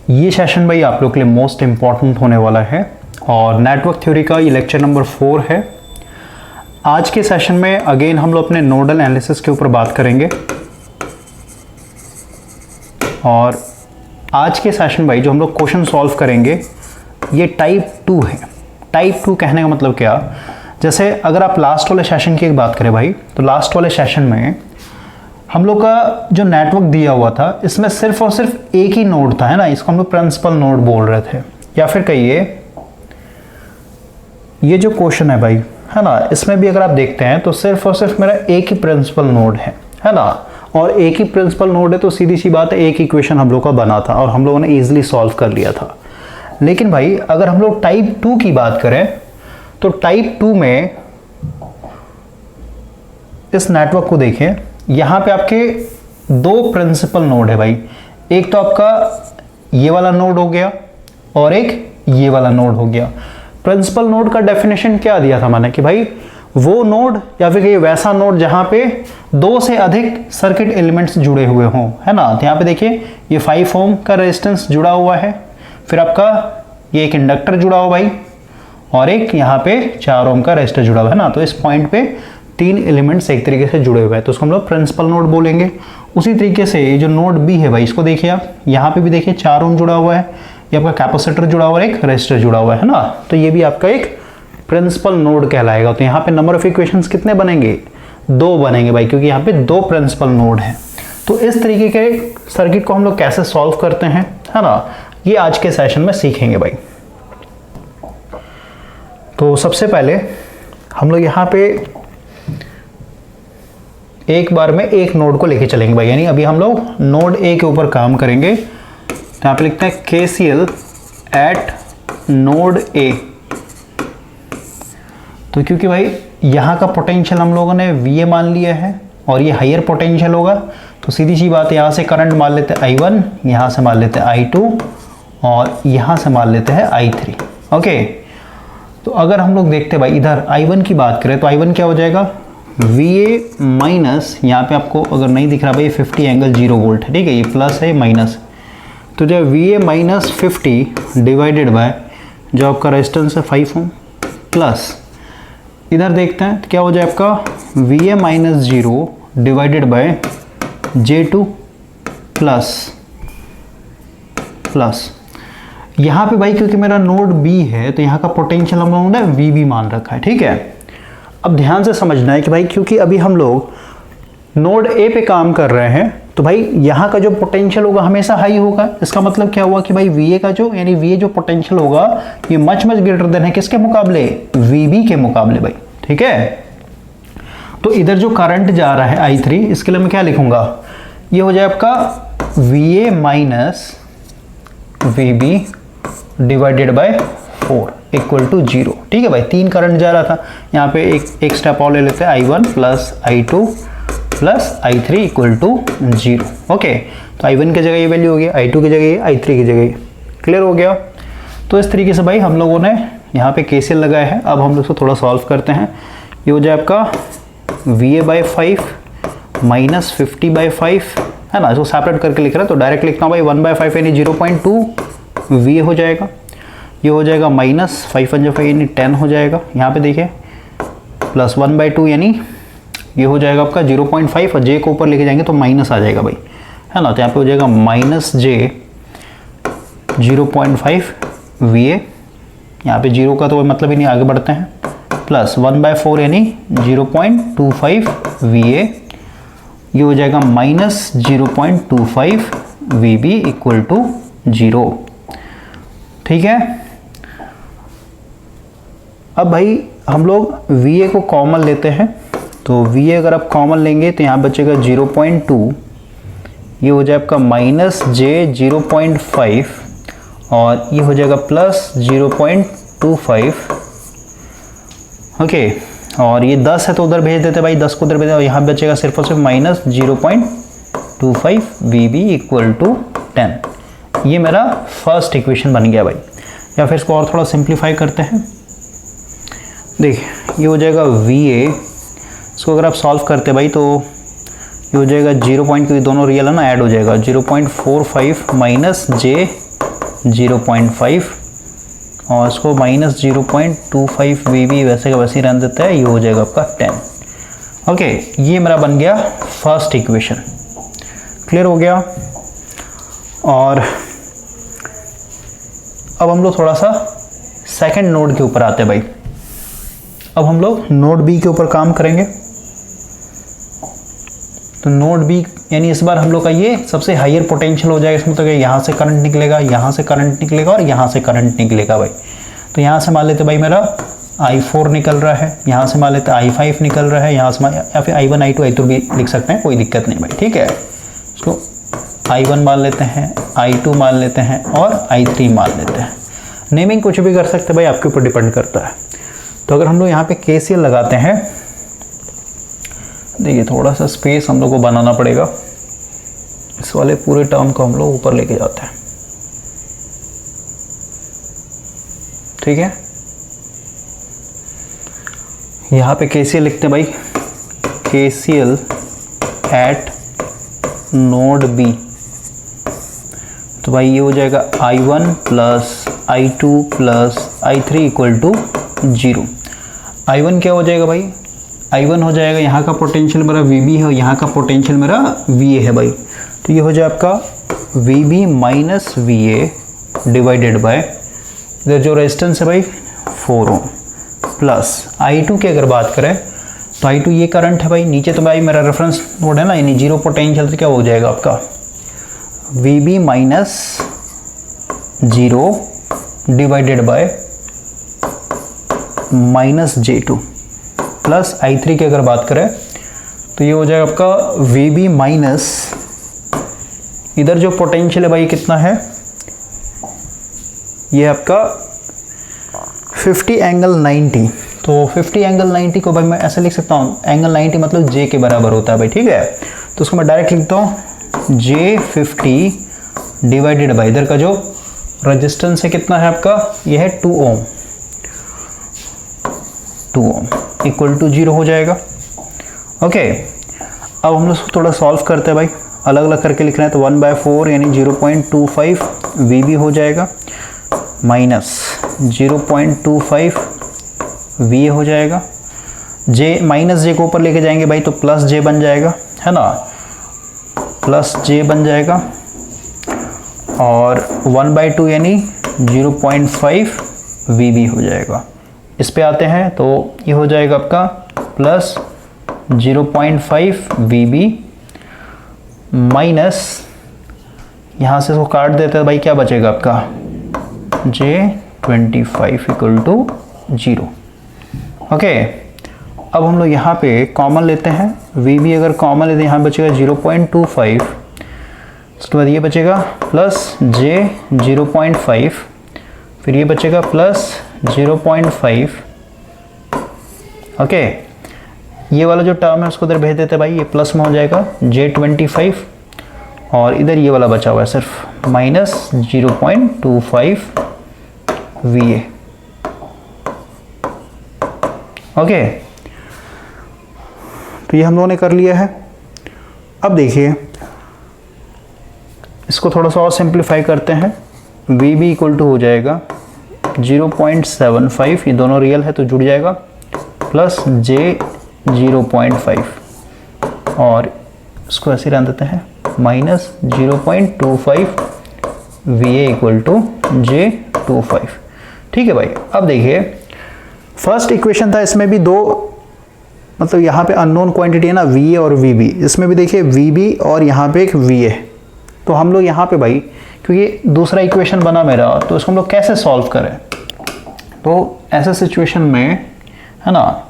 ये सेशन भाई आप लोग के लिए मोस्ट इम्पॉर्टेंट होने वाला है और नेटवर्क थ्योरी का ये लेक्चर नंबर 4 है। आज के सेशन में अगेन हम लोग अपने नोडल एनालिसिस के ऊपर बात करेंगे और आज के सेशन भाई जो हम लोग क्वेश्चन सॉल्व करेंगे ये टाइप 2 है। टाइप 2 कहने का मतलब क्या, जैसे अगर आप लास्ट वाले सेशन की एक बात करें भाई, तो लास्ट वाले सेशन में हम लोग का जो नेटवर्क दिया हुआ था इसमें सिर्फ और सिर्फ एक ही नोड था, है ना। इसको हम लोग प्रिंसिपल नोड बोल रहे थे, या फिर कहिए ये जो क्वेश्चन है भाई, है ना, इसमें भी अगर आप देखते हैं तो सिर्फ और सिर्फ मेरा एक ही प्रिंसिपल नोड है ना। और एक ही प्रिंसिपल नोड है तो सीधी सी बात है एक इक्वेशन हम लोग का बना था और हम लोगों ने ईजिली सॉल्व कर लिया था। लेकिन भाई अगर हम लोग टाइप 2 की बात करें तो टाइप 2 में इस नेटवर्क को देखें, यहाँ पे आपके दो प्रिंसिपल नोड है भाई। एक तो आपका ये वाला नोड हो गया और एक ये वाला नोड हो गया। प्रिंसिपल नोड का डेफिनेशन क्या दिया था मैंने कि भाई वो नोड या फिर ये वैसा नोड जहाँ पे दो से अधिक सर्किट एलिमेंट्स जुड़े हुए हों, है ना। तो यहाँ पे देखिए ये 5 ओम का रेजिस्टेंस जुड़ा हुआ है, फिर आपका ये एक इंडक्टर जुड़ा हुआ भाई और एक यहाँ पे 4 ओम का रेजिस्टर जुड़ा हुआ है ना। तो इस पॉइंट पे 3 एलिमेंट्स एक तरीके से जुड़े हुए हैं, तो उसको हम लोग प्रिंसिपल नोड बोलेंगे। उसी तरीके से ये जो नोड बी है भाई, इसको देखिए आप, यहाँ पे भी देखिए 4 ओम जुड़ा हुआ है, ये आपका कैपेसिटर जुड़ा हुआ है, एक रेजिस्टर जुड़ा हुआ है ना। तो ये भी आपका एक प्रिंसिपल नोड कहलाएगा। तो यहाँ पे नंबर ऑफ इक्वेशंस कितने बनेंगे, 2 बनेंगे भाई, क्योंकि यहाँ पे 2 प्रिंसिपल नोड हैं। तो इस तरीके के सर्किट को हम लोग कैसे सॉल्व करते हैं, है ना, ये आज के सेशन में सीखेंगे भाई। तो सबसे पहले हम लोग यहाँ पे एक बार में एक नोड को लेके चलेंगे भाई, यानी अभी हम लोग नोड ए के ऊपर काम करेंगे। तो यहाँ पे लिखते हैं KCL एट नोड ए। तो क्योंकि भाई यहाँ का पोटेंशियल हम लोगों ने VA मान लिया है और ये हायर पोटेंशियल होगा, तो सीधी सी बात है यहाँ से करंट मान लेते हैं I1, यहाँ से मान लेते हैं I2 और यहाँ से मान लेते हैं I3। ओके, तो अगर हम लोग देखते हैं भाई इधर I1 की बात करें तो I1 क्या हो जाएगा, VA माइनस, यहाँ पे आपको अगर नहीं दिख रहा भाई 50 एंगल 0 वोल्ट है, ठीक है, ये प्लस है माइनस, तो जो VA माइनस 50 डिवाइडेड बाय जो आपका रेजिस्टेंस है 5 ओम प्लस इधर देखते हैं तो क्या हो जाए आपका VA minus 0 divided by J2 plus यहाँ पे भाई क्योंकि मेरा नोड B है तो यहाँ का पोटेंशियल हम लोगों ने VB मान रखा है, ठीक है। अब ध्यान से समझना है कि भाई क्योंकि अभी हम लोग नोड A पे काम कर रहे हैं तो भाई यहाँ का जो पोटेंशियल होगा हमेशा हाई होगा। इसका मतलब क्या हुआ कि भाई VA का जो यानी VA जो पोटेंशियल होगा ये मच ग्रेटर देन है किसके मुकाबले, VB के मुकाबले भाई, ठीक है। तो इधर जो करंट जा रहा है I3, इसके लिए मैं क्या लिखूंगा, ये हो जाए आपका VA minus VB divided by 4 equal to 0, ठीक है भाई। 3 करंट जा रहा था, यहाँ पे एक स्टेप और ले लेते हैं, I1 plus I2 plus I3 equal to 0। Okay, तो I1 की जगह ये वैल्यू हो गया, I2 की जगह ये, I3 की जगह ये, क्लियर हो गया। तो इस तरीके से भाई हम लोगों ने यहाँ पे KCL लगाया है। अब हम लोग इसको थोड़ा सॉल्व करते हैं। ये हो जाए आपका VA बाई 5 माइनस 50 बाई 5, है ना। इसको सेपरेट करके लिख रहा है तो डायरेक्ट लिखना भाई 1/5 यानी 0.2 VA हो जाएगा। ये हो जाएगा माइनस 5 यानी 10 हो जाएगा। यहाँ पे देखिए प्लस 1/2 यानी ये हो जाएगा आपका 0.5 और J को ऊपर लेके जाएंगे तो माइनस आ जाएगा भाई, है ना। तो यहाँ पे हो जाएगा माइनस J 0.5 VA, यहाँ पे 0 का तो कोई मतलब ही नहीं, आगे बढ़ते हैं, प्लस 1/4 यानी 0.25 VA, ये हो जाएगा माइनस 0.25 VB इक्वल टू 0, ठीक है। अब भाई हम लोग VA को कॉमन लेते हैं, तो VA अगर आप कॉमन लेंगे तो यहाँ बचेगा 0.2, ये हो जाए आपका माइनस J 0.5 और ये हो जाएगा प्लस 0.25। ओके, और ये 10 है तो उधर भेज देते भाई, 10 को उधर भेज देते, यहाँ बचेगा सिर्फ और सिर्फ माइनस 0.25 VB इक्वल टू 10। ये मेरा फर्स्ट इक्वेशन बन गया भाई। या फिर इसको और थोड़ा सिंप्लीफाई करते हैं, देखिए ये हो जाएगा VA, इसको अगर आप सॉल्व करते भाई तो ये हो जाएगा 0. क्योंकि दोनों रियल है ना, ऐड हो जाएगा 0.45 माइनस J 0.5 और इसको -0.25 वीबी वैसे का वैसे ही रहने देता है, ये हो जाएगा आपका 10। ओके, ये मेरा बन गया फर्स्ट इक्वेशन। क्लियर हो गया। और अब हम लोग थोड़ा सा सेकंड नोड के ऊपर आते हैं भाई। अब हम लोग नोड बी के ऊपर काम करेंगे। तो नोड बी यानी इस बार हम लोग का ये सबसे हायर पोटेंशियल हो जाएगा। इसमें तो यहाँ से करंट निकलेगा, यहाँ से करंट निकलेगा और यहाँ से करंट निकलेगा भाई। तो यहाँ से मान लेते भाई मेरा I4 निकल रहा है, यहाँ से मान लेते I5 निकल रहा है, यहाँ से या फिर I1 I2 I3 भी लिख सकते हैं, कोई दिक्कत नहीं भाई। ठीक है, इसको I1 मान लेते हैं, I2 मान लेते हैं और I3 मान लेते हैं। नेमिंग कुछ भी कर सकते हैं भाई, आपके ऊपर डिपेंड करता है। तो अगर हम लोग यहाँ पे KCL लगाते हैं, देखिए थोड़ा सा स्पेस हम लोग को बनाना पड़ेगा। इस वाले पूरे टर्म को हम लोग ऊपर लेके जाते हैं। ठीक है, यहाँ पे KCL लिखते हैं भाई, KCL एट नोड बी। तो भाई ये हो जाएगा I1 plus I2 plus I3 equal to 0। I1 क्या हो जाएगा भाई, I1 हो जाएगा, यहाँ का पोटेंशियल मेरा VB है और यहाँ का पोटेंशियल मेरा VA है भाई। तो ये हो जाए आपका VB minus VA divided by इधर जो रेजिस्टेंस है भाई 4 ओम प्लस I2 की अगर बात करें तो I2 ये करंट है भाई। नीचे तो भाई मेरा रेफरेंस नोड है ना, यानी जीरो पोटेंशियल, तो क्या हो जाएगा आपका VB minus 0 divided by -J2 plus I3 की अगर बात करें तो ये हो जाएगा आपका VB माइनस, इधर जो पोटेंशियल है भाई कितना है, ये आपका 50 एंगल 90। तो 50 एंगल 90 को भाई मैं ऐसे लिख सकता हूँ, एंगल 90 मतलब J के बराबर होता है भाई। ठीक है, तो उसको मैं डायरेक्ट लिखता हूँ J50 डिवाइडेड बाई इधर का जो रेजिस्टेंस है कितना है आपका, ये है 2 ओम, 2 ओम इक्वल टू 0 हो जाएगा। ओके, अब हम लोग थोड़ा सॉल्व करते हैं भाई, अलग अलग करके लिख रहे हैं। तो 1/4 यानी 0.25 VB हो जाएगा माइनस 0.25 VA हो जाएगा। J माइनस J को ऊपर लेके जाएंगे भाई तो प्लस J बन जाएगा, है ना, प्लस J बन जाएगा। और 1/2 यानी 0.5 VB हो जाएगा। इस पे आते हैं तो ये हो जाएगा आपका प्लस 0.5 VB माइनस, यहाँ से इसको काट देते हैं भाई, क्या बचेगा आपका J25 इक्वल टू 0। ओके, अब हम लोग यहाँ पे कॉमन लेते हैं, VB अगर कॉमन लेते हैं यहाँ बचेगा 0.25, उसके बाद ये बचेगा प्लस J 0.5, फिर ये बचेगा प्लस 0.5। ओके, ये वाला जो टर्म है उसको इधर भेज देते हैं भाई, ये प्लस में हो जाएगा J25 और इधर ये वाला बचा हुआ है सिर्फ माइनस 0.25 VA। ओके, तो ये हम लोगों ने कर लिया है। अब देखिए इसको थोड़ा सा और सिंप्लीफाई करते हैं। VB इक्वल टू हो जाएगा 0.75, ये दोनों रियल है तो जुड़ जाएगा, प्लस J 0.5 और इसको ऐसे रन देते हैं minus 0.25 VA equal to J25। ठीक है भाई, अब देखिए फर्स्ट इक्वेशन था, इसमें भी दो मतलब यहाँ पे अननोन क्वांटिटी है ना, VA और VB, इसमें भी देखिए VB और यहाँ पे एक VA। तो हम लोग यहाँ पे भाई क्योंकि दूसरा इक्वेशन बना मेरा, तो इसको हम लोग कैसे सॉल्व करें। तो ऐसे सिचुएशन में है ना,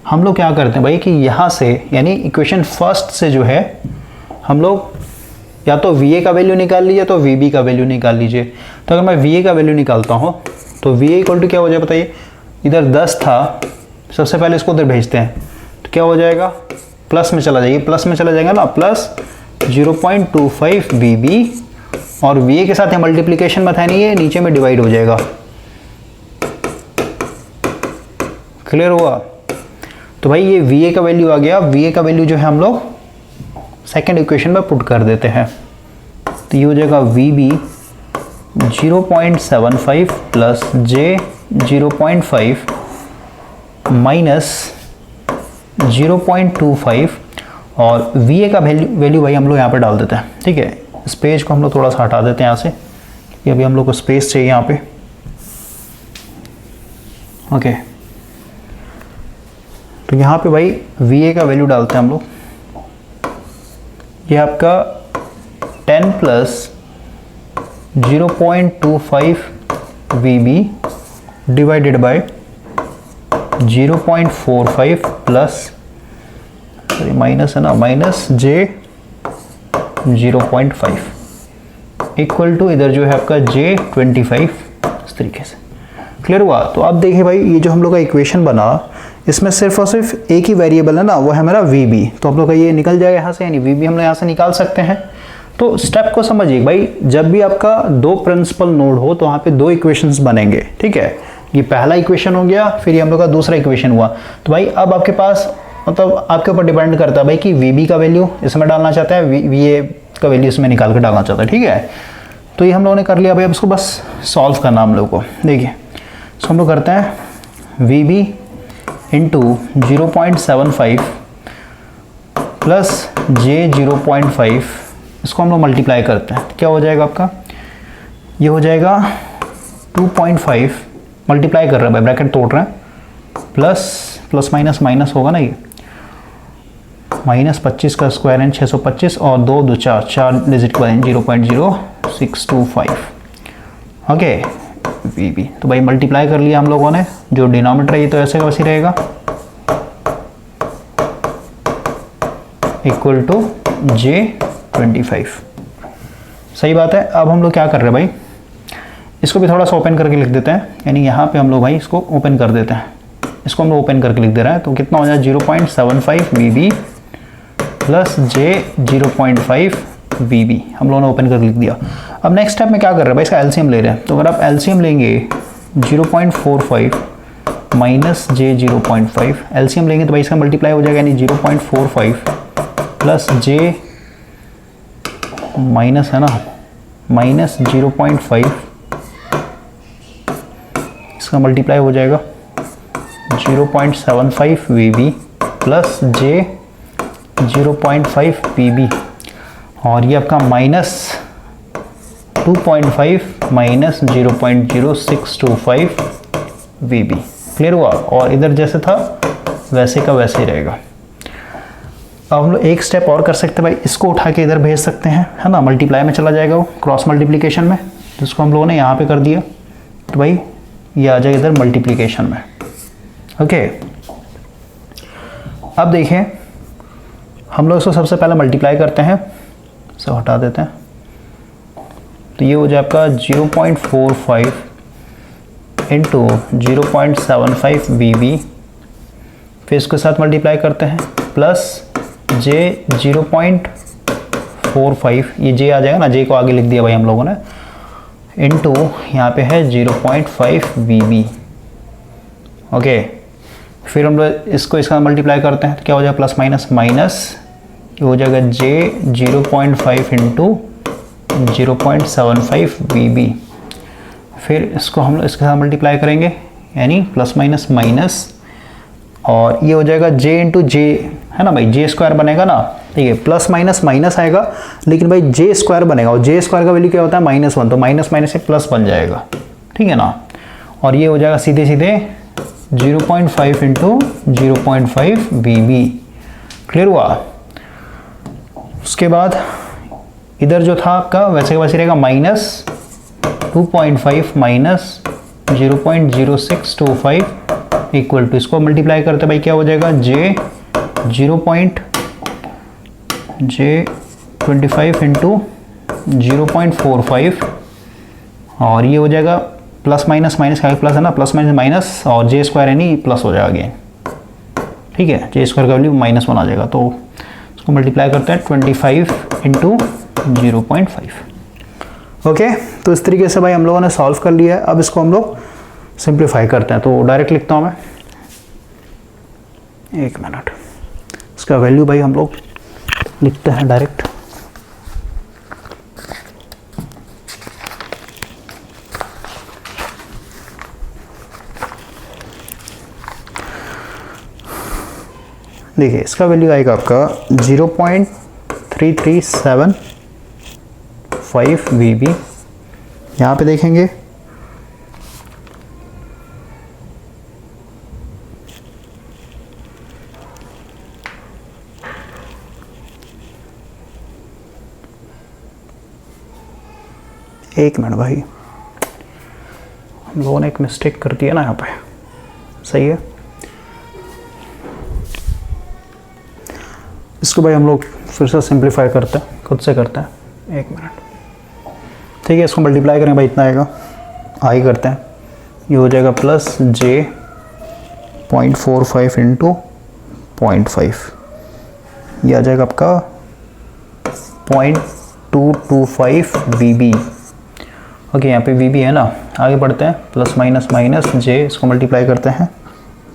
हम लोग क्या करते हैं भाई कि यहाँ से यानी इक्वेशन फर्स्ट से जो है हम लोग या तो VA का वैल्यू निकाल लीजिए तो VB का वैल्यू निकाल लीजिए। तो अगर मैं VA का वैल्यू निकालता हूँ तो VA इक्वल टू क्या हो जाए बताइए, इधर 10 था, सबसे पहले इसको उधर भेजते हैं तो क्या हो जाएगा, प्लस में चला जाइए, प्लस में चला जाएगा ना, प्लस 0.25 VB और VA के साथ है मल्टीप्लिकेशन में था नहीं, ये नीचे में डिवाइड हो जाएगा। क्लियर हुआ। तो भाई ये VA का वैल्यू आ गया, VA का वैल्यू जो है हम लोग सेकेंड इक्वेशन में पुट कर देते हैं। तो ये हो जाएगा VB 0.75 प्लस जे 0.5 माइनस 0.25 और VA का वैल्यू भाई हम लोग यहाँ पे डाल देते हैं। ठीक है, इस पेज को हम लोग थोड़ा सा हटा देते हैं यहाँ से, ये अभी हम लोग को स्पेस चाहिए यहाँ पे। ओके, तो यहाँ पे भाई VA का वैल्यू डालते हैं हम लोग। ये आपका 10 plus 0.25 VB divided bye 0.45 plus minus है ना, माइनस J 0.5 इक्वल टू इधर जो है आपका J25। इस तरीके से क्लियर हुआ। तो अब देखिए भाई, ये जो हम लोग का इक्वेशन बना, इसमें सिर्फ और सिर्फ एक ही वेरिएबल है ना, वो है हमारा VB। तो आप लोग का ये निकल जाएगा यहाँ से, यानी VB हम लोग यहाँ से निकाल सकते हैं। तो स्टेप को समझिए भाई, जब भी आपका दो प्रिंसिपल नोड हो तो वहाँ पे दो इक्वेशंस बनेंगे। ठीक है, ये पहला इक्वेशन हो गया, फिर ये हम लोग का दूसरा इक्वेशन हुआ। तो भाई अब आपके पास मतलब आपके ऊपर डिपेंड करता है भाई कि VB का वैल्यू इसमें डालना चाहता है, VA का वैल्यू इसमें निकाल कर डालना चाहता है। ठीक है, तो ये हम लोगों ने कर लिया भाई। अब इसको बस सॉल्व करना हम लोग को। देखिए, इसको हम लोग करते हैं VB इंटू 0.75 प्लस J 0.5, इसको हम लोग मल्टीप्लाई करते हैं। क्या हो जाएगा आपका, ये हो जाएगा 2.5 मल्टीप्लाई कर रहे हैं भाई, ब्रैकेट तोड़ रहे हैं, प्लस माइनस माइनस होगा ना, ये माइनस 25 का स्क्वायर है 625 और 2 2 4 डिजिट के बाद 0.0625। ओके, VB तो भाई मल्टीप्लाई कर लिया हम लोगों ने। जो डिनोमिनेटर है ये तो ऐसे का वैसे रहेगा, इक्वल टू J25। सही बात है। अब हम लोग क्या कर रहे हैं भाई, इसको भी थोड़ा सा ओपन करके लिख देते हैं, यानी यहाँ पे हम लोग भाई इसको ओपन कर देते हैं। इसको हम लोग ओपन करके लिख दे रहे हैं, तो कितना हो जाए 0.75 VB प्लस J 0.5 VB हम लोगों ने ओपन करके लिख दिया। अब नेक्स्ट स्टेप में क्या कर रहे हैं भाई, इसका एलसीएम ले रहे हैं। तो अगर आप एलसीएम लेंगे 0.45 माइनस J 0.5, एलसीएम लेंगे तो भाई इसका मल्टीप्लाई हो जाएगा, यानी 0.45 प्लस J माइनस है ना, माइनस 0.5, इसका मल्टीप्लाई हो जाएगा 0.75 VB प्लस J 0.5 PB, और ये आपका माइनस 2.5 माइनस 0.0625 VB। क्लियर हुआ। और इधर जैसे था वैसे का वैसे ही रहेगा। अब हम लोग एक स्टेप और कर सकते हैं भाई, इसको उठा के इधर भेज सकते हैं, है ना, मल्टीप्लाई में चला जाएगा वो, क्रॉस मल्टीप्लिकेशन में, जिसको हम लोगों ने यहाँ पे कर दिया। तो भाई ये आ जाएगा इधर मल्टीप्लिकेशन में। ओके, अब देखें, हम लोग इसको सबसे पहले मल्टीप्लाई करते हैं, इसे हटा देते हैं। तो ये हो जाए आपका 0.45 इंटू 0.75 VB, फिर इसके साथ मल्टीप्लाई करते हैं, प्लस J 0.45, ये J आ जाएगा ना, J को आगे लिख दिया भाई हम लोगों ने, इंटू यहाँ पे है 0.5 VB। ओके, फिर हम लोग इसको इसका मल्टीप्लाई करते हैं, तो क्या हो जाएगा, प्लस माइनस माइनस, ये हो जाएगा J 0.5 इंटू 0.75 VB। फिर इसको हम लोग इसके साथ मल्टीप्लाई करेंगे, यानी प्लस माइनस माइनस, और ये हो जाएगा J इंटू J, है ना भाई, J स्क्वायर बनेगा ना। ठीक है, प्लस माइनस माइनस आएगा, लेकिन भाई J स्क्वायर बनेगा, और J स्क्वायर का वैल्यू क्या होता है, -1, तो माइनस माइनस से प्लस बन जाएगा। ठीक है ना, और ये हो जाएगा सीधे सीधे 0.5 इंटू 0.5 VB। क्लियर हुआ। उसके बाद इधर जो था आपका वैसे का वैसे रहेगा, माइनस 2.5 माइनस 0.0625 इक्वल टू, इसको मल्टीप्लाई करते भाई क्या हो जाएगा, J25 इंटू 0.45, और ये हो जाएगा प्लस माइनस माइनस का प्लस है ना, प्लस माइनस माइनस, और J स्क्वायर है नहीं प्लस हो जाएगा अगेन। ठीक है, J स्क्वायर का वैल्यू -1 आ जाएगा, तो इसको मल्टीप्लाई करते हैं 25 इंटू 0.5। ओके, तो इस तरीके से भाई हम लोगों ने सॉल्व कर लिया है। अब इसको हम लोग सिंप्लीफाई करते हैं, तो डायरेक्ट लिखता हूँ मैं, एक मिनट, इसका वैल्यू भाई हम लोग लिखते हैं डायरेक्ट। देखिए इसका वैल्यू आएगा आपका 0.3375 VB। यहाँ पे देखेंगे एक मिनट भाई, हम लोगों ने एक मिस्टेक कर दिया ना यहाँ पे, सही है। इसको भाई हम लोग फिर से सिंप्लीफाई करते हैं, खुद से करते हैं, एक मिनट। ठीक है, इसको मल्टीप्लाई करें भाई, इतना आएगा, आई करते हैं, ये हो जाएगा प्लस J.45 इंटू 0.5, ये आ जाएगा आपका 0.225 VB। ओके, यहाँ पे VB है ना, आगे बढ़ते हैं, प्लस माइनस माइनस J, इसको मल्टीप्लाई करते हैं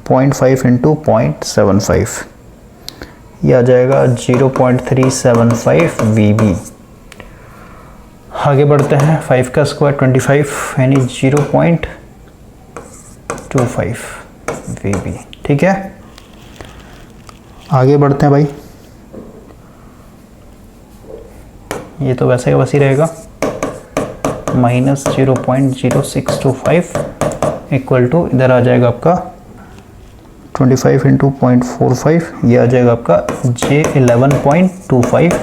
0.5 इंटू 0.75, ये आ जाएगा 0.375 VB। आगे बढ़ते हैं, 5 का स्क्वायर 25 यानी 0.25 VB। ठीक है, आगे बढ़ते हैं भाई, ये तो वैसे ही वैसे ही रहेगा, माइनस 0.0625 इक्वल टू, इधर आ जाएगा आपका 25 इंटू 0.45, ये आ जाएगा आपका J11.25,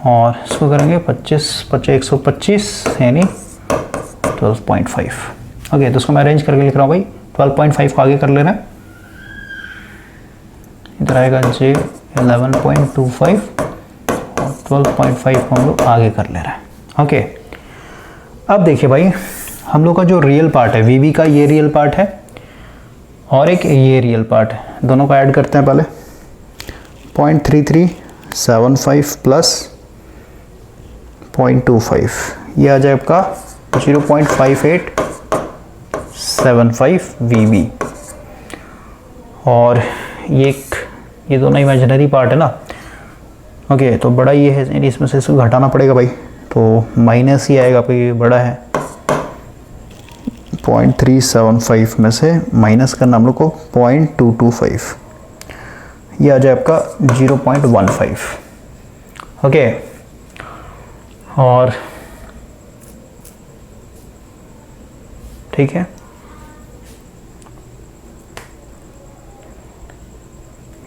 और इसको करेंगे 125 यानी 12.5। ओके, तो इसको मैं अरेंज करके लिख रहा हूँ भाई, 12.5 को आगे कर लेना है, इधर आएगा J11.25 और 12.5 को हम लोग आगे कर ले रहे हैं। ओके, अब देखिए भाई, हम लोग का जो रियल पार्ट है VB का, ये रियल पार्ट है और एक ये रियल पार्ट है, दोनों को ऐड करते हैं पहले। 0.3375 प्लस 0.25, ये आ जाए आपका 0.5875 VB। और ये दोनों इमेजिनरी पार्ट है ना। ओके, तो बड़ा ये है, इसमें से इसको घटाना पड़ेगा भाई, तो माइनस ही आएगा आपका, ये बड़ा है, 0.375 में से माइनस करना हम लोग को 0.225, ये आ जाए आपका 0.15। ओके, और ठीक है,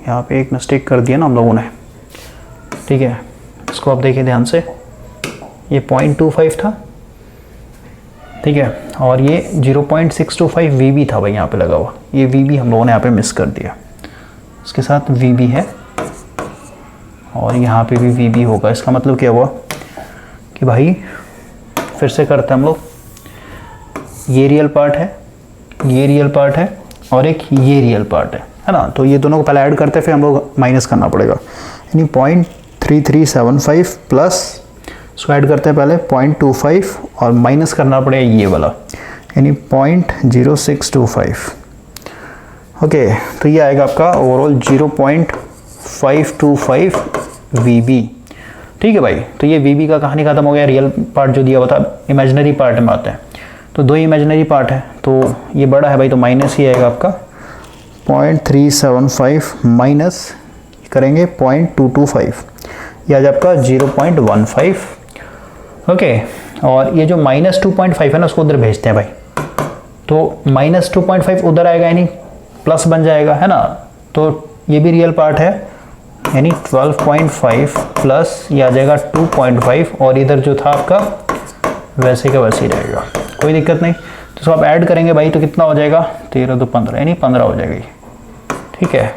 यहाँ पे एक मिस्टेक कर दिया ना हम लोगों ने। ठीक है, इसको आप देखिए ध्यान से, ये 0.25 था, ठीक है, और ये 0.625 VB था भाई यहाँ पे लगा हुआ, ये VB हम लोगों ने यहाँ पे मिस कर दिया, इसके साथ VB है और यहाँ पे भी VB होगा। इसका मतलब क्या हुआ कि भाई फिर से करते हैं हम लोग, ये रियल पार्ट है, ये रियल पार्ट है और एक ये रियल पार्ट है ना। तो ये दोनों को पहले ऐड करते हैं, फिर हम लोग माइनस करना पड़ेगा, यानी 0.3375 प्लस, इसको ऐड करते हैं पहले 0.25 और माइनस करना पड़ेगा ये वाला, यानी 0.0625। ओके, तो ये आएगा आपका ओवरऑल 0.525 VB। ठीक है भाई, तो ये VB का कहानी खत्म हो गया। रियल पार्ट जो दिया हुआ था, इमेजिनरी पार्ट में आते हैं, तो दो इमेजिनरी पार्ट है, तो ये बड़ा है भाई, तो माइनस ही आएगा आपका 0.375 माइनस करेंगे 0.225, ये आ जाए आपका 0.15। ओके, और ये जो माइनस 2.5 है ना, उसको उधर भेजते हैं भाई, तो माइनस 2.5 उधर आएगा, यानी प्लस बन जाएगा, है ना। तो ये भी रियल पार्ट है, यानी 12.5 प्लस ये आ जाएगा 2.5, और इधर जो था आपका वैसे का वैसे ही रहेगा, कोई दिक्कत नहीं। तो इसको आप ऐड करेंगे भाई, तो कितना हो जाएगा, 13 तो 15, यानी 15 हो जाएगी। ठीक है,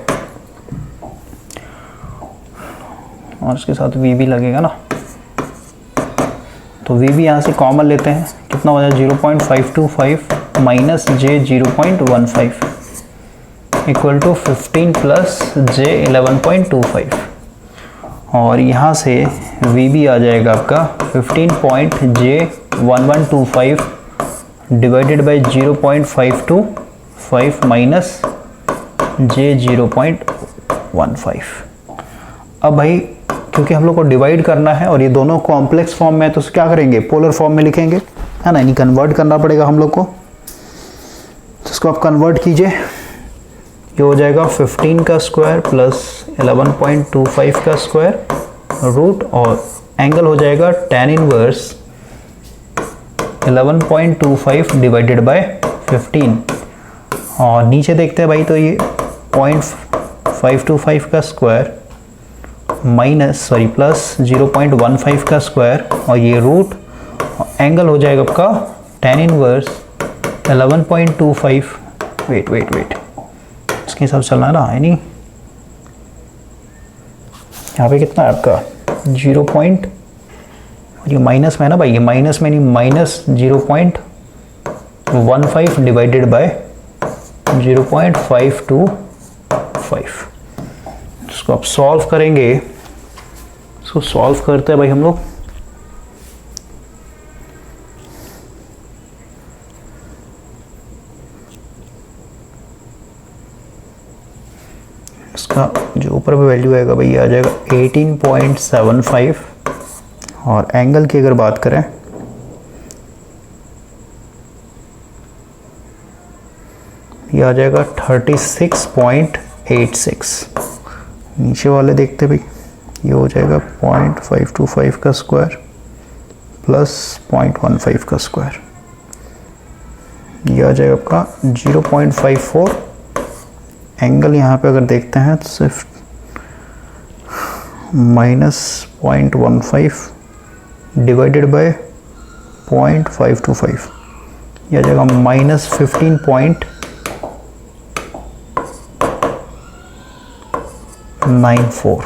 और इसके साथ VB लगेगा ना, तो VB यहाँ से कॉमन लेते हैं, कितना हो जाएगा 0.525 minus J0.15 equal to 15 plus J11.25, और यहाँ से VB आ जाएगा आपका 15.J1125 divided by 0.525 minus J0.15। अब भाई क्योंकि हम लोग को डिवाइड करना है और ये दोनों कॉम्प्लेक्स फॉर्म में है, तो क्या करेंगे, पोलर फॉर्म में लिखेंगे, है ना, यानी कन्वर्ट करना पड़ेगा हम लोग को। तो इसको आप कन्वर्ट कीजिए, ये ये हो जाएगा 15 का स्क्वायर प्लस 11.25 का स्क्वायर रूट, और एंगल हो जाएगा tan इनवर्स 11.25 डिवाइडेड बाय 15। और नीचे देखते हैं भाई, तो ये 0.525 का स्क्वायर प्लस 0.15 का स्क्वायर, और ये रूट, एंगल हो जाएगा आपका tan इनवर्स 11.25। वेट इसके हिसाब से चलना है ना, है नहीं, यहाँ पे कितना है आपका 0. ये माइनस में है ना भाई, ये माइनस में नहीं, माइनस 0.15 डिवाइडेड बाय 0.525। इसको आप सॉल्व करेंगे, इसको सॉल्व करते हैं भाई हम लोग। इसका जो ऊपर पे वैल्यू आएगा भाई, ये आ जाएगा 18.75, और एंगल की अगर बात करें ये आ जाएगा 36.86। नीचे वाले देखते भाई, ये हो जाएगा 0.525 का स्क्वायर प्लस 0.15 का स्क्वायर, ये आ जाएगा आपका 0.54। एंगल यहाँ पे अगर देखते हैं तो सिर्फ -0.15 डिवाइडेड बाय 0.525, ये आ जाएगा -15.94।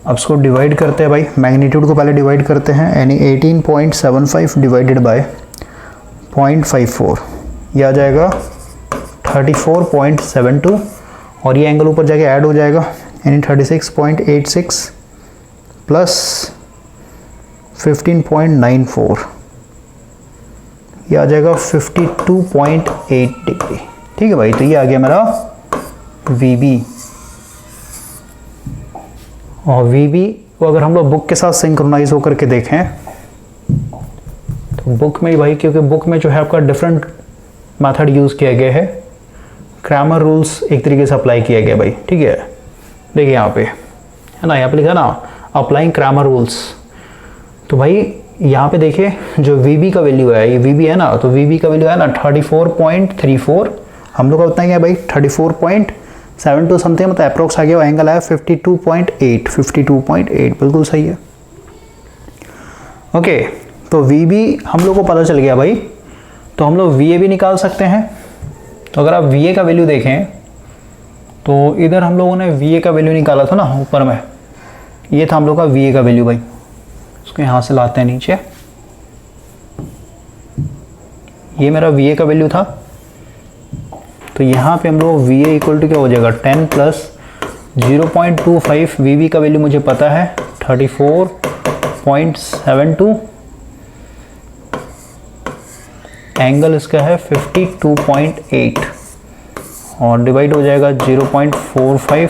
अब इसको डिवाइड करते हैं भाई, मैग्नीट्यूड को पहले डिवाइड करते हैं, यानी 18.75 डिवाइडेड बाय 0.54, ये आ जाएगा 34.72, और ये एंगल ऊपर जाके ऐड हो जाएगा, यानी 36.86 प्लस 15.94, ये आ जाएगा 52.8 डिग्री। ठीक है भाई, तो ये आ गया मेरा VB। और VB को अगर हम लोग बुक के साथ सिंक्रोनाइज होकर के देखें तो बुक में भाई, क्योंकि बुक में जो है आपका डिफरेंट मेथड यूज़ किया गया है, क्रैमर रूल्स एक तरीके से अप्लाई किया गया भाई। ठीक है, देखिए यहाँ पे है ना, यहाँ पे लिखा ना अप्लाइंग क्रैमर रूल्स। तो भाई यहाँ पे देखिए जो VB का वैल्यू है, ये VB है ना, तो VB का वैल्यू है ना 34.34, हम लोग का उतना ही है भाई 34.72 समथिंग, मतलब अप्रोक्स आ गया। एंगल है 52.8 बिल्कुल सही है। ओके, तो VB हम लोग को पता चल गया भाई, तो हम लोग VA भी निकाल सकते हैं। तो अगर आप VA का वैल्यू देखें तो इधर हम लोगों ने VA का वैल्यू निकाला था ना, ऊपर में ये था हम लोग का VA का वैल्यू भाई। इसको यहाँ से लाते हैं नीचे, ये मेरा VA का वैल्यू था। तो यहाँ पे हम लोग VA इक्वल टू क्या हो जाएगा 10 प्लस 0.25, VB का वैल्यू मुझे पता है 34.72, एंगल इसका है 52.8, और डिवाइड हो जाएगा 0.45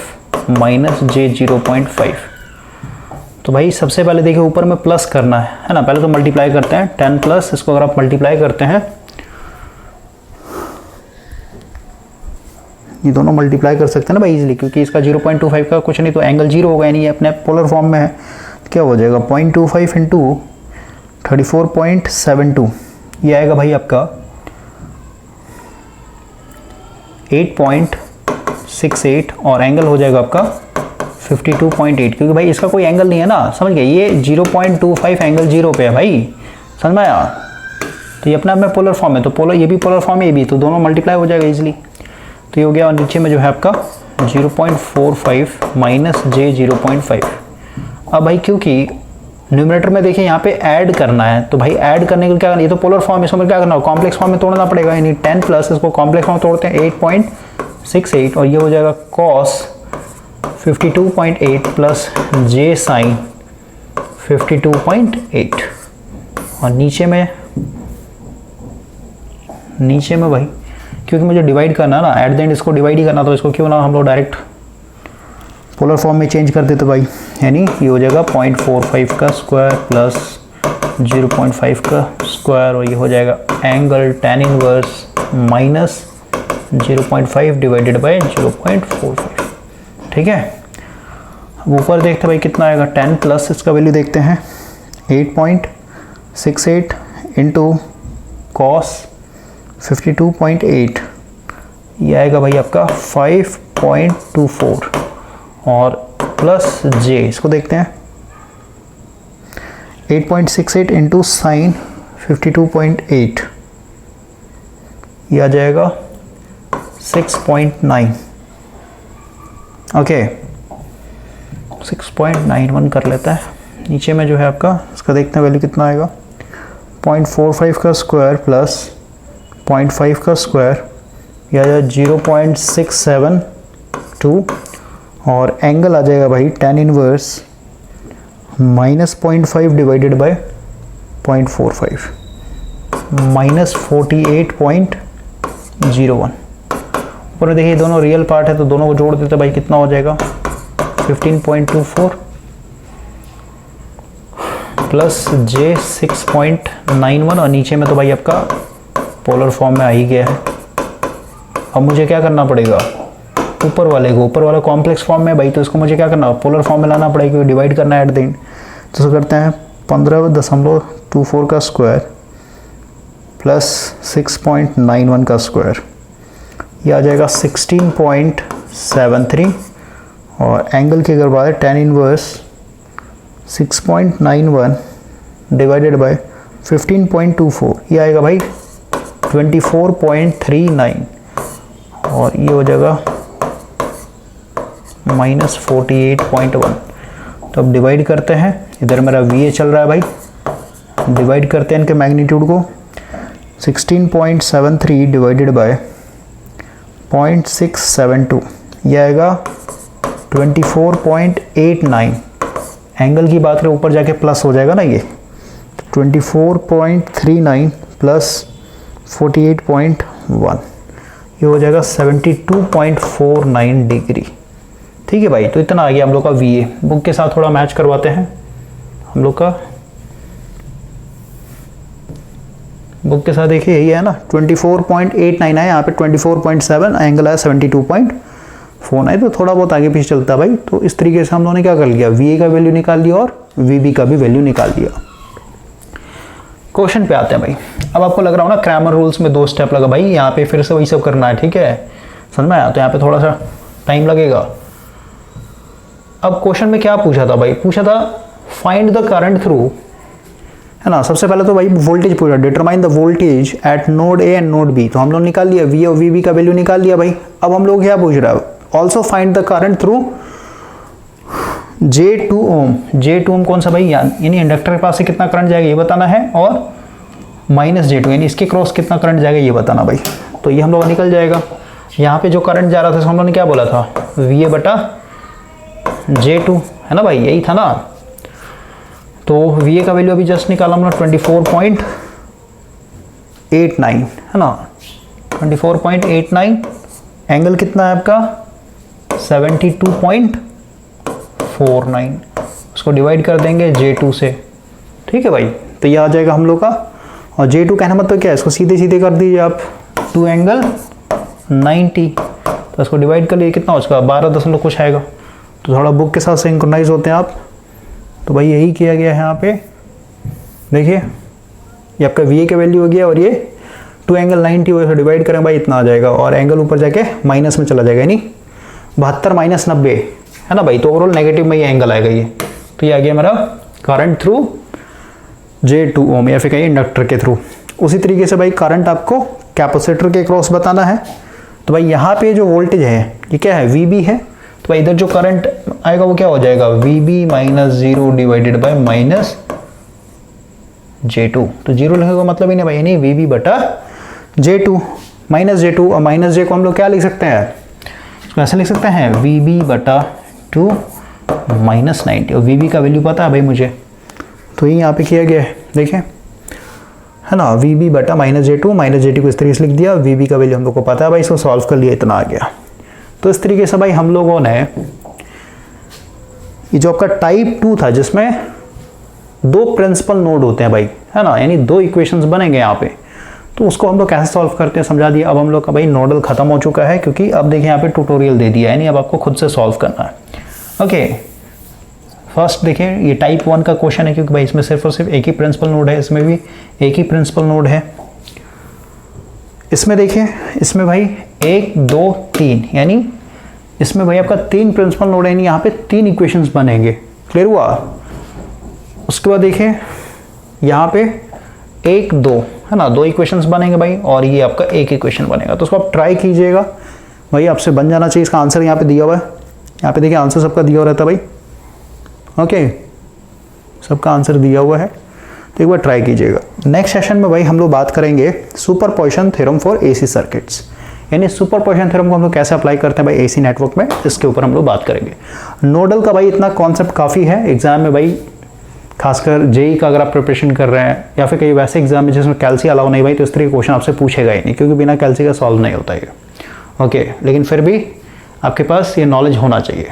माइनस J0.5। तो भाई सबसे पहले देखिए ऊपर में प्लस करना है ना, पहले तो मल्टीप्लाई करते हैं 10 प्लस, इसको अगर आप मल्टीप्लाई करते हैं, ये दोनों मल्टीप्लाई कर सकते हैं ना भाई इजीली, क्योंकि इसका 0.25 का कुछ नहीं तो एंगल 0 होगा, यानी अपने पोलर फॉर्म में है। तो क्या हो जाएगा 0.25 इंटू 34.72, ये आएगा भाई आपका 8.68, और एंगल हो जाएगा आपका 52.8, क्योंकि भाई इसका कोई एंगल नहीं है ना, समझ गए, ये 0.25 एंगल 0 पे है भाई, समझ में आया। तो ये अपने आप में पोलर फॉर्म है, तो पोलर, ये भी पोलर फॉर्म है, ये भी, तो दोनों मल्टीप्लाई हो जाएगा इजीली। तो ये हो गया, और नीचे में जो है आपका 0.45 माइनस J0.5। अब भाई क्योंकि न्यूमरेटर में देखिए यहाँ पे ऐड करना है, तो भाई ऐड करने के लिए क्या करना है, ये तो पोलर फॉर्म है, इसमें क्या करना है, कॉम्प्लेक्स फॉर्म में तोड़ना पड़ेगा, यानी 10 प्लस इसको कॉम्प्लेक्स फॉर्म तोड़ते हैं 8.68, और ये हो जाएगा cos 52.8 प्लस J साइन 52.8, और नीचे में भाई क्योंकि मुझे डिवाइड करना है ना, एट द एंड इसको डिवाइड ही करना, तो इसको क्यों ना हम लोग डायरेक्ट पोलर फॉर्म में चेंज कर देते भाई, यानी ये हो जाएगा 0.45 का स्क्वायर प्लस 0.5 का स्क्वायर, और ये हो जाएगा angle tan inverse minus 0.5 divided by 0.45, ठीक है। अब ऊपर देखते भाई कितना आएगा, 10 प्लस इसका वैल्यू देखते हैं 8.68 इंटू कॉस 52.8, ये आएगा भाई आपका 5.24 और प्लस जे, इसको देखते हैं 8.68 इंटू साइन 52.8, ये आ जाएगा 6.9, ओके 6.91 कर लेता है। नीचे में जो है आपका इसका देखते हैं वैल्यू कितना आएगा, 0.45 का स्क्वायर प्लस 0.5 का स्क्वायर, यह आ जाएगा 0.672 और एंगल आ जाएगा भाई tan inverse minus 0.5 divided by 0.45 minus 48.01। ऊपर में देखिए दोनों रियल पार्ट है तो दोनों को जोड़ देते भाई कितना हो जाएगा 15.24 प्लस जे 6.91 और नीचे में तो भाई आपका पोलर फॉर्म में आ ही गया है। अब मुझे क्या करना पड़ेगा, ऊपर वाला कॉम्प्लेक्स फॉर्म में भाई, तो इसको मुझे क्या करना, पोलर फॉर्म में लाना पड़ेगा क्योंकि डिवाइड करना है एट द एंड। तो इसको करते हैं 15.24 का स्क्वायर प्लस 6.91 का स्क्वायर, ये आ जाएगा 16.73 और एंगल की अगर बात है tan इनवर्स 6.91 डिवाइडेड बाय 15.24, ये आएगा भाई 24.39 और ये हो जाएगा माइनस 48.1। तो अब डिवाइड करते हैं, इधर मेरा VA चल रहा है भाई, डिवाइड करते हैं इनके मैग्नीट्यूड को 16.73 डिवाइडेड बाय 0.672, ये आएगा 24.89। एंगल की बात करें ऊपर जाके प्लस हो जाएगा ना, ये 24.39 प्लस 48.1, ये हो जाएगा 72.49 डिग्री, ठीक है भाई। तो इतना आ गया हम लोग का VA। बुक के साथ थोड़ा मैच करवाते हैं हम लोग का, बुक के साथ देखिए यही है ना 24.89 है, यहाँ पे 24.7, एंगल है 72.49, तो थोड़ा बहुत आगे पीछे चलता है भाई। तो इस तरीके से हम लोगों ने क्या कर लिया, VA का वैल्यू निकाल लिया और VB का भी वैल्यू निकाल लिया। क्वेश्चन पे आते हैं भाई। अब आपको लग रहा हो ना क्रैमर रूल्स में 2 स्टेप लगा भाई, यहाँ पे फिर से वही सब करना है, ठीक है, समझ में आया। तो यहाँ पे थोड़ा सा टाइम लगेगा। अब क्वेश्चन में क्या पूछा था भाई, पूछा था फाइंड द करंट थ्रू, है ना। सबसे पहले तो भाई वोल्टेज पूछा, determine the voltage at node A and node B, तो हम लोग निकाल लिया, VA और VB का वैल्यू निकाल लिया भाई। अब हम लोग क्या पूछ रहा है, also find the current through J2 ohm. J2 ohm कौन सा भाई, यानी इंडक्टर के पास से कितना करंट जाएगा ये बताना है, और माइनस J2 यानी इसके क्रॉस कितना करंट जाएगा ये बताना भाई। तो ये हम लोग निकल जाएगा। यहाँ पे जो करंट जा रहा था हम लोगों ने क्या बोला था, VA बटा J2, है ना भाई, यही था ना। तो VA का वैल्यू अभी जस्ट निकाला हमने 24.89, है ना, 24.89। एंगल कितना है आपका 72.49, उसको डिवाइड कर देंगे J2 से, ठीक है भाई। तो ये आ जाएगा हम लोग का, और J2 कहना मतलब क्या है, इसको सीधे सीधे कर दीजिए आप 2 एंगल 90, तो इसको डिवाइड कर लिए कितना हो उसका 12 कुछ आएगा। तो थोड़ा बुक के साथ सिंक्रोनाइज होते हैं आप। तो भाई यही किया गया है यहाँ पे, देखिए ये आपका VA का वैल्यू हो गया और ये 2 एंगल 90 वजह से डिवाइड करें भाई इतना आ जाएगा, और एंगल ऊपर जाके माइनस में चला जाएगा, यानी 72 माइनस 90, है ना भाई। तो ओवरऑल नेगेटिव में ये एंगल आएगा ये। तो ये आ गया हमारा करंट थ्रू J2 ओम, या फिर कहीं इंडक्टर के थ्रू। उसी तरीके से भाई करंट आपको कैपेसिटर के क्रॉस बताना है। तो भाई यहाँ पे जो वोल्टेज है ये क्या है, VB है। तो भाई इधर जो करंट आएगा वो क्या हो जाएगा, VB minus 0 divided by minus J2। तो 0 लिखने का मतलब ही नहीं भाई, यानी VB बटा J2, माइनस J2, और माइनस J को हम लोग क्या लिख सकते हैं, इसको ऐसे लिख सकते हैं VB बटा 2 माइनस 90, और VB का वैल्यू पता है भाई मुझे, तो ये यहाँ पे किया गया है, देखें, है ना, VB बटा माइनस J2 को इस तरीके से लिख दिया। VB का वैल्यू हम लोग को पता है भाई, इसको सॉल्व कर लिया, इतना आ गया। तो इस तरीके से भाई हम लोगों ने ये जो आपका टाइप 2 था जिसमें 2 प्रिंसिपल नोड होते हैं भाई, है ना, यानी 2 इक्वेशंस बनेंगे यहाँ पे। तो उसको हम लोग कैसे सॉल्व करते हैं समझा दिया। अब हम लोग का भाई नोडल खत्म हो चुका है, क्योंकि अब देखिए यहाँ पे ट्यूटोरियल दे दिया है, नहीं अब आपको खुद से सॉल्व करना है। ओके, फर्स्ट देखिए ये टाइप 1 का क्वेश्चन है, क्योंकि भाई इसमें सिर्फ और सिर्फ एक ही प्रिंसिपल नोड है, इसमें भी एक ही प्रिंसिपल नोड है। इसमें देखिए, इसमें भाई 1 2 3, यानी इसमें भाई आपका 3 प्रिंसिपल नोड है, यानी यहाँ पे 3 इक्वेशंस बनेंगे। क्लियर हुआ? उसके बाद देखिए यहाँ पे 1 2 है ना, 2 इक्वेशंस बनेंगे भाई, और ये आपका एक इक्वेशन बनेगा। तो उसको आप ट्राई कीजिएगा भाई, आपसे बन जाना चाहिए। इसका आंसर यहाँ पे दिया हुआ है, यहाँ पे देखिए आंसर सबका दिया हुआ रहता है भाई। ओके, सबका आंसर दिया हुआ है, तो एक बार ट्राई कीजिएगा। नेक्स्ट सेशन में भाई हम लोग बात करेंगे superposition theorem for AC circuits, यानी सुपरपोजिशन थ्योरम को हम लोग कैसे अप्लाई करते हैं भाई एसी नेटवर्क में, इसके ऊपर हम लोग बात करेंगे। नोडल का भाई इतना कॉन्सेप्ट काफ़ी है एग्जाम में भाई, खासकर जेई का अगर आप प्रिपरेशन कर रहे हैं, या फिर कई वैसे एग्जाम में जिसमें कैल्सी अलाउ नहीं भाई, तो इस तरह के क्वेश्चन आपसे पूछेगा ही नहीं, क्योंकि बिना कैल्सी का सॉल्व नहीं होता है। ओके, लेकिन फिर भी आपके पास ये नॉलेज होना चाहिए।